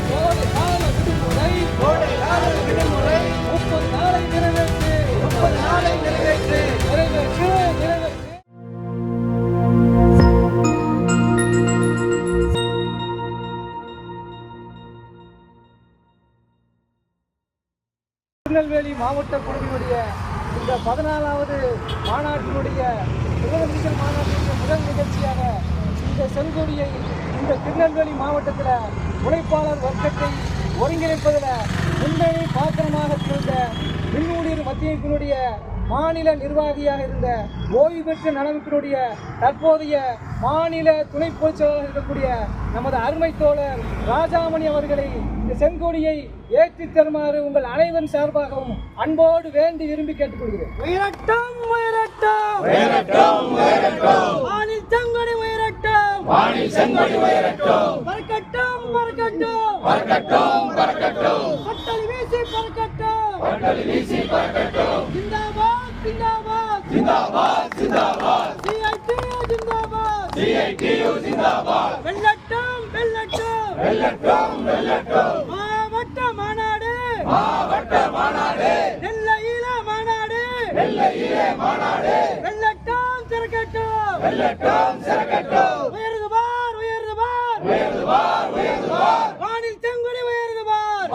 கோடை கால விடுமுறை 30 நாளை நிறைவேற்று. திருநெல்வேலி மாவட்ட குழுவினுடைய இந்த 14வது மாநாட்டினுடைய முதலமைச்சர் மாநாட்டினுடைய முதல் நிகழ்ச்சியாக இந்த செங்கொடியை இந்த திருநெல்வேலி மாவட்டத்தில் உழைப்பாளர் வர்க்கத்தை ஒருங்கிணைப்பதில் முன்னணி பாத்திரமாக திகழ்ந்த மின்னூலியர் மத்திய குழுவுடைய மாநில நிர்வாகியாக இருந்த ஓய்வு பெற்ற நலமைப்பினுடைய தற்போதைய மாநில துணை பொதுச் செயலாளர் இருக்கக்கூடிய நமது அருமை தோழர் ராஜாமணி அவர்களை இந்த செங்கொடியை ஏற்றித் தருமாறு உங்கள் அனைவரின் சார்பாகவும் அன்போடு வேண்டி விரும்பி கேட்டுக்கொள்கிறேன். உயரட்டும் உயரட்டும் உயரட்டும் உயரட்டும் வானில் செங்கொடி உயரட்டும் வானில் செங்கொடி உயரட்டும் பறக்கட்டும் பறக்கட்டும் பறக்கட்டும் பறக்கட்டும் பட்டலி வீசி பறக்கட்டும் பட்டலி வீசி பறக்கட்டும் ஜிந்தாபாத் ஜிந்தாபாத் ஜிந்தாபாத் ஜிந்தாபாத் CITU ஜிந்தாபாத் வெல்லட்டும் வெல்லட்டும் வெல்லட்டும் வெல்லட்டும் மாவட்ட மாநாடு நெல்லையில மாநாடு வெல்லட்டும் சிறக்கட்டும் உயர்ந்து பார் வானில் செங்கொடி உயர்ந்து பார்